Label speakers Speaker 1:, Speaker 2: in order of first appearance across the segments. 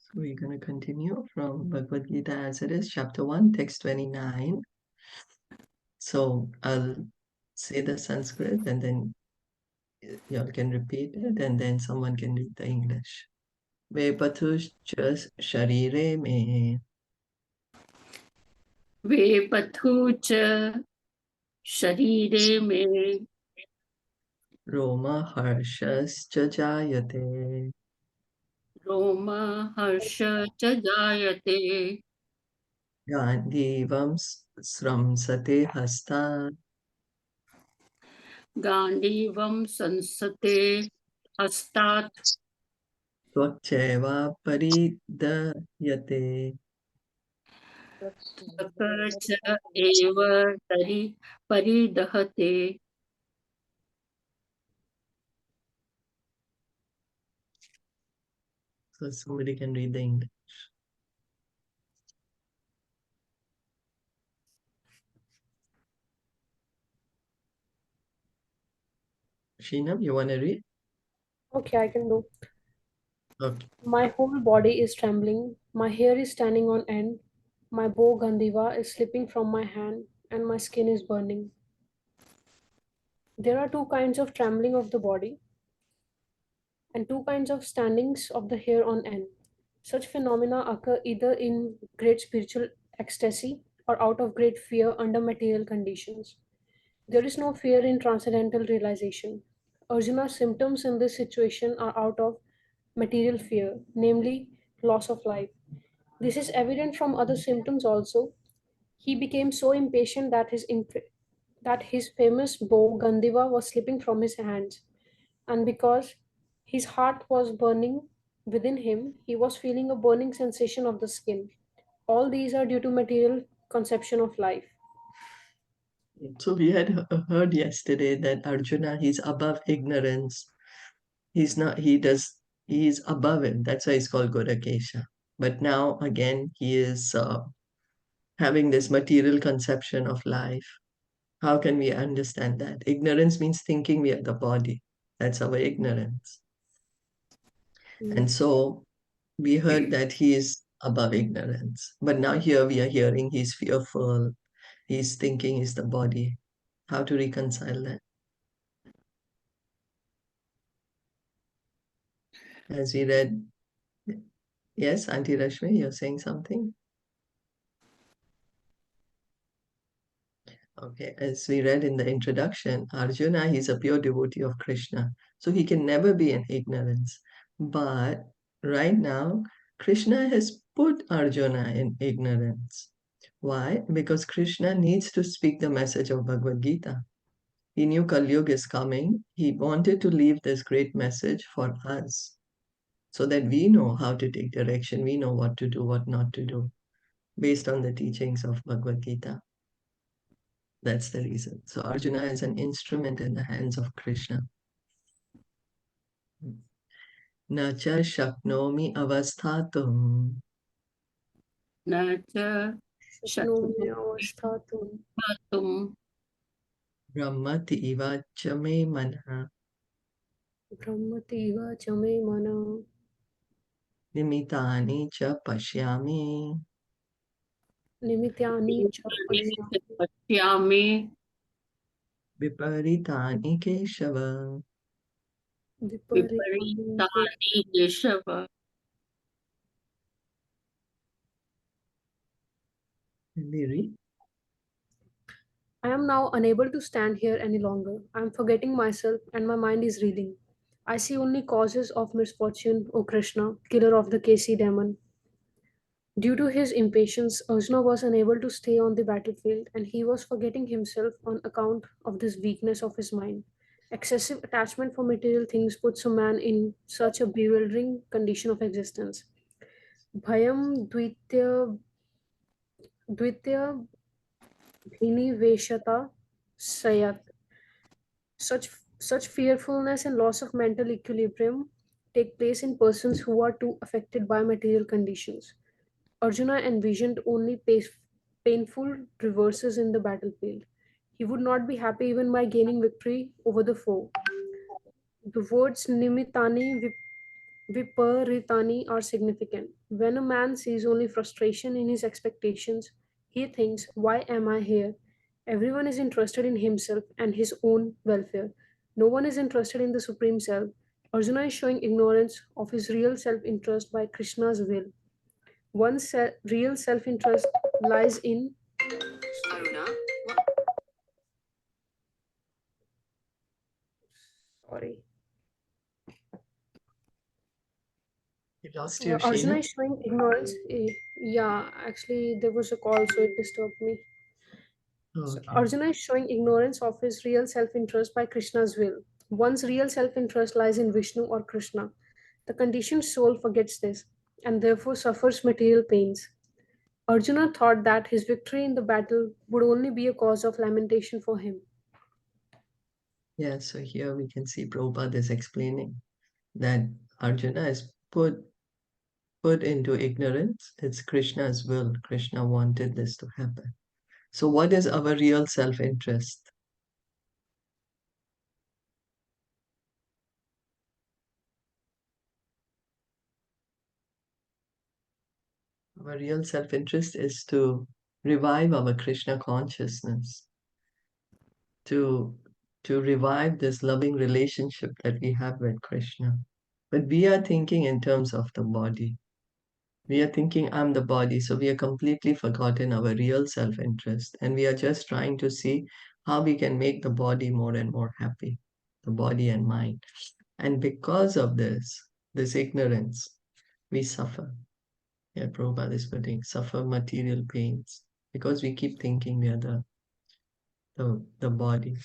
Speaker 1: So we're going to continue from Bhagavad Gita as it is, chapter 1, text 29. So I'll say the Sanskrit and then y'all can repeat it and then someone can read the English. Vepatushcha sharire me
Speaker 2: वेपथु च शरीरे मे
Speaker 1: roma harshascha jayate
Speaker 2: रोम हर्ष च जायते
Speaker 1: gandivam sramsate hasta
Speaker 2: गाण्डीवं संसते हस्तात्
Speaker 1: tvakcheva paridayate.
Speaker 2: च एव तरि परिदहते.
Speaker 1: So somebody can read the English. Sheenam, you want to read?
Speaker 3: Okay, I can do.
Speaker 1: Okay.
Speaker 3: My whole body is trembling, my hair is standing on end, my bow Gandiva is slipping from my hand, and my skin is burning. There are two kinds of trembling of the body and two kinds of standings of the hair on end. Such phenomena occur either in great spiritual ecstasy or out of great fear under material conditions. There is no fear in transcendental realization. Arjuna's symptoms in this situation are out of material fear, namely loss of life. This is evident from other symptoms also. He became so impatient that his famous bow Gandiva was slipping from his hands, and because his heart was burning within him, he was feeling a burning sensation of the skin. All these are due to material conception of life.
Speaker 1: So we had heard yesterday that Arjuna, he's above ignorance. He's not, he's above it. That's why he's called Godakesha. But now again, he is having this material conception of life. How can we understand that? Ignorance means thinking we are the body. That's our ignorance. And so we heard that he is above ignorance. But now here we are hearing he's fearful. He's thinking he's the body. How to reconcile that? As we read, yes, Auntie Rashmi, you're saying something? Okay, as we read in the introduction, Arjuna, he's a pure devotee of Krishna. So he can never be in ignorance. But right now, Krishna has put Arjuna in ignorance. Why? Because Krishna needs to speak the message of Bhagavad Gita. He knew Kali Yuga is coming. He wanted to leave this great message for us so that we know how to take direction. We know what to do, what not to do, based on the teachings of Bhagavad Gita. That's the reason. So Arjuna is an instrument in the hands of Krishna. Na cha shaknomi avasthatum
Speaker 2: न च
Speaker 3: Shaknomi
Speaker 2: शक्नुं
Speaker 1: brahmati iva cha me manha
Speaker 3: Brahmativa Chame Mana
Speaker 1: nimitani cha pashyami
Speaker 3: Nimityani Cha Pashyami
Speaker 2: पश्यामि
Speaker 1: viparitani keshava.
Speaker 3: Viparitani
Speaker 2: विपरीतानि Keshav.
Speaker 1: Can we read?
Speaker 3: I am now unable to stand here any longer. I am forgetting myself and my mind is reeling. I see only causes of misfortune, O Krishna, killer of the Kesi demon. Due to his impatience, Arjuna was unable to stay on the battlefield and he was forgetting himself on account of this weakness of his mind. Excessive attachment for material things puts a man in such a bewildering condition of existence. Bhayam Dvitya Bhiniveshata Sayat. Such fearfulness and loss of mental equilibrium take place in persons who are too affected by material conditions. Arjuna envisioned only painful reverses in the battlefield. He would not be happy even by gaining victory over the foe. The words viparitani are significant. When a man sees only frustration in his expectations, he thinks, why am I here? Everyone is interested in himself and his own welfare. No one is interested in the Supreme Self. Arjuna is showing ignorance of his real self interest by Krishna's will. One's real self interest lies in. Aruna, sorry.
Speaker 1: You lost your
Speaker 3: Arjuna
Speaker 1: Sheena?
Speaker 3: is showing ignorance. Yeah, actually, there was a call, so it disturbed me.
Speaker 1: Oh,
Speaker 3: So
Speaker 1: okay.
Speaker 3: Arjuna is showing ignorance of his real self interest by Krishna's will. One's real self interest lies in Vishnu or Krishna. The conditioned soul forgets this and therefore suffers material pains. Arjuna thought that his victory in the battle would only be a cause of lamentation for him.
Speaker 1: Yeah, so here we can see Prabhupada is explaining that Arjuna is put into ignorance. It's Krishna's will. Krishna wanted this to happen. So what is our real self-interest? Our real self-interest is to revive our Krishna consciousness, to revive this loving relationship that we have with Krishna. But we are thinking in terms of the body. We are thinking, I'm the body. So we are completely forgotten our real self interest. And we are just trying to see how we can make the body more and more happy, the body and mind. And because of this ignorance, we suffer. Yeah, Prabhupada is putting suffer material pains because we keep thinking we are the body.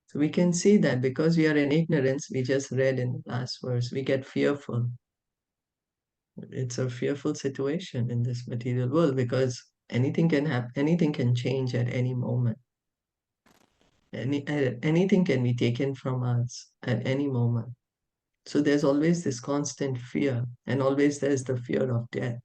Speaker 1: So we can see that because we are in ignorance, we just read in the last verse, we get fearful. It's a fearful situation in this material world because anything can happen, anything can change at any moment. Anything can be taken from us at any moment. So there's always this constant fear, and always there's the fear of death.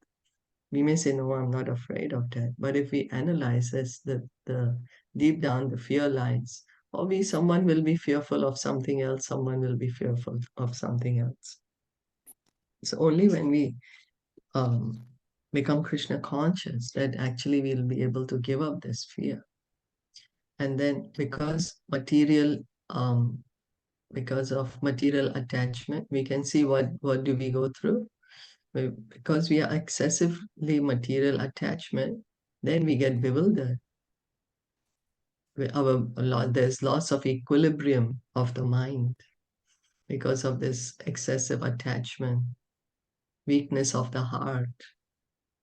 Speaker 1: We may say, no, I'm not afraid of death. But if we analyze this, the deep down the fear lies. Or someone will be fearful of something else, someone will be fearful of something else. So only when we um, become Krishna conscious that actually we'll be able to give up this fear. And then because of material attachment, we can see what do we go through. Because we are excessively material attachment, then we get bewildered. There's loss of equilibrium of the mind because of this excessive attachment, weakness of the heart.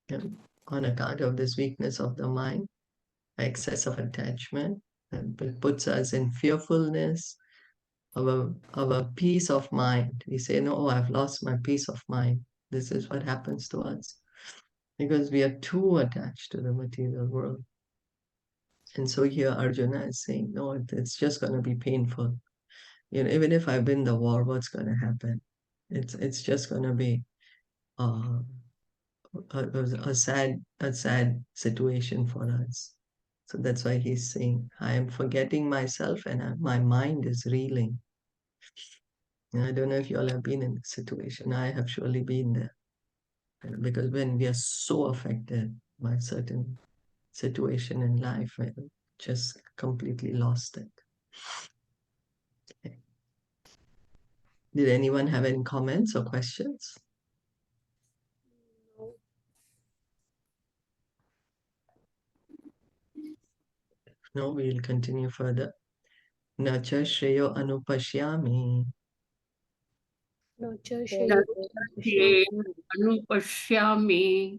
Speaker 1: And on account of this weakness of the mind, excess of attachment, and it puts us in fearfulness, our peace of mind. We say, no, I've lost my peace of mind. This is what happens to us because we are too attached to the material world. And so here Arjuna is saying, no, it's just going to be painful. Even if I win the war, what's going to happen? It's just going to be uh, a sad situation for us. So that's why he's saying, I am forgetting myself and my mind is reeling. And I don't know if you all have been in this situation. I have surely been there. Because when we are so affected by certain situation in life, I just completely lost it. Okay. Did anyone have any comments or questions? No, we'll continue further. Nacha Shreyo Anupashyami
Speaker 3: Nacha
Speaker 2: Namaste Anupashyami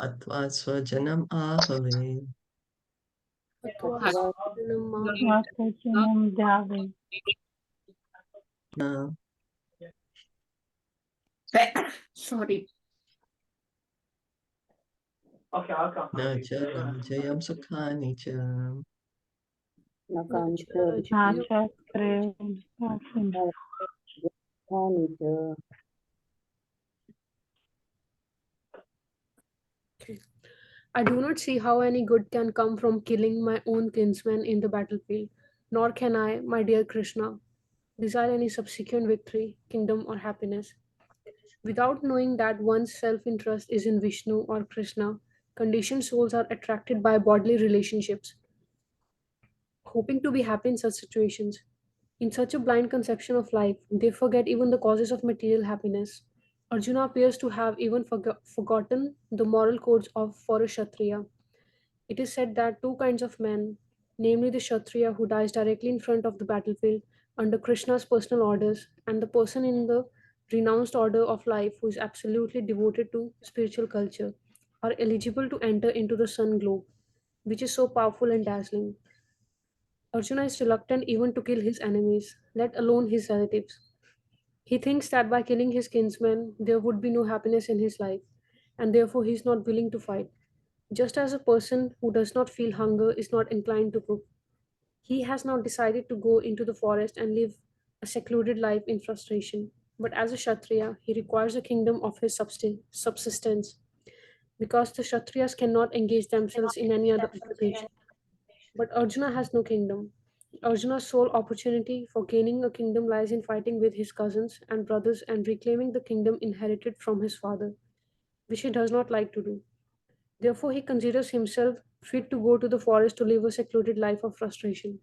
Speaker 1: Atva Swajanam Ahave.
Speaker 2: Sorry.
Speaker 1: Nacha Rajayam Sukhani Cha.
Speaker 3: I do not see how any good can come from killing my own kinsmen in the battlefield, nor can I, my dear Krishna, desire any subsequent victory, kingdom, or happiness. Without knowing that one's self interest is in Vishnu or Krishna, conditioned souls are attracted by bodily relationships, hoping to be happy in such situations. In such a blind conception of life, they forget even the causes of material happiness. Arjuna appears to have even forgotten the moral codes of for a Kshatriya. It is said that two kinds of men, namely the Kshatriya who dies directly in front of the battlefield under Krishna's personal orders, and the person in the renounced order of life who is absolutely devoted to spiritual culture, are eligible to enter into the sun globe, which is so powerful and dazzling. Arjuna is reluctant even to kill his enemies, let alone his relatives. He thinks that by killing his kinsmen, there would be no happiness in his life, and therefore he is not willing to fight. Just as a person who does not feel hunger is not inclined to cook, he has now decided to go into the forest and live a secluded life in frustration. But as a Kshatriya, he requires a kingdom of his subsistence, because the Kshatriyas cannot engage themselves in any other occupation. But Arjuna has no kingdom. Arjuna's sole opportunity for gaining a kingdom lies in fighting with his cousins and brothers and reclaiming the kingdom inherited from his father, which he does not like to do. Therefore, he considers himself fit to go to the forest to live a secluded life of frustration.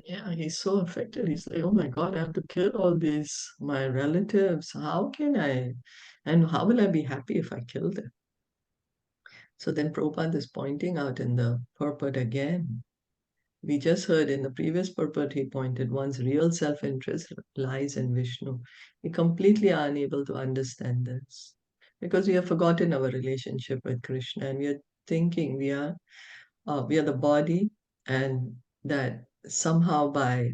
Speaker 1: Yeah, he's so affected. He's like, oh my God, I have to kill all these my relatives. How can I? And how will I be happy if I kill them? So then Prabhupada is pointing out in the purport again. We just heard in the previous purport, he pointed one's real self interest lies in Vishnu. We completely are unable to understand this because we have forgotten our relationship with Krishna and we are thinking we are the body and that somehow by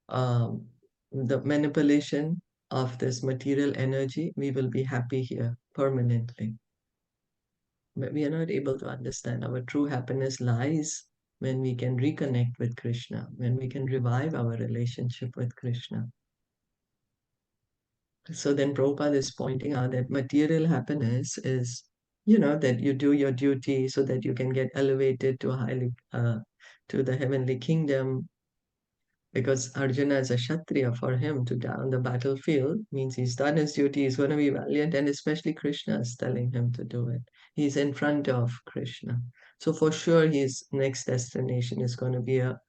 Speaker 1: um, the manipulation of this material energy, we will be happy here permanently. But we are not able to understand our true happiness lies when we can reconnect with Krishna, when we can revive our relationship with Krishna. So then Prabhupada is pointing out that material happiness is, that you do your duty so that you can get elevated to to the heavenly kingdom. Because Arjuna is a Kshatriya, for him to die on the battlefield means he's done his duty, he's going to be valiant, and especially Krishna is telling him to do it. He's in front of Krishna. So for sure his next destination is going to be a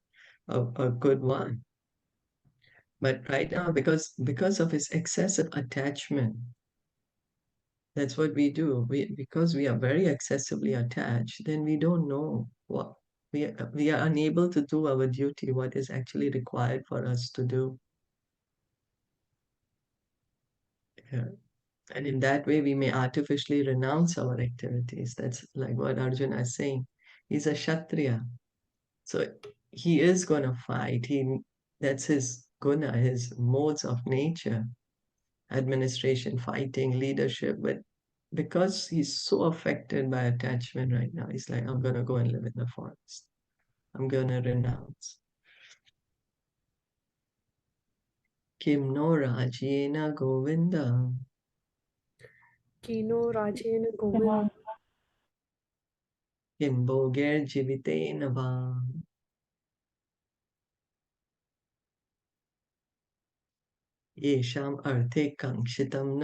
Speaker 1: good one. But right now, because of his excessive attachment, that's what we do. Because we are very excessively attached, then we don't know what we are unable to do our duty, what is actually required for us to do. Yeah. And in that way, we may artificially renounce our activities. That's like what Arjuna is saying. He's a Kshatriya. So he is going to fight. That's his guna, his modes of nature, administration, fighting, leadership. But because he's so affected by attachment right now, he's like, I'm going to go and live in the forest. I'm going to renounce. Kim no rajyena govinda
Speaker 3: Kino Rajena Govind
Speaker 1: kim bhoger jivitena va. येषाम् अर्थे काङ्क्षितं न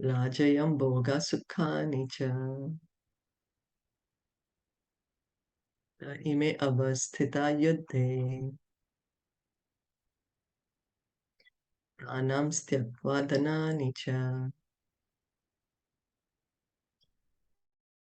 Speaker 1: राजयं भोगसुखानि च इमे अवस्थिता युद्धे प्राणां त्यक्त्वा धनानि च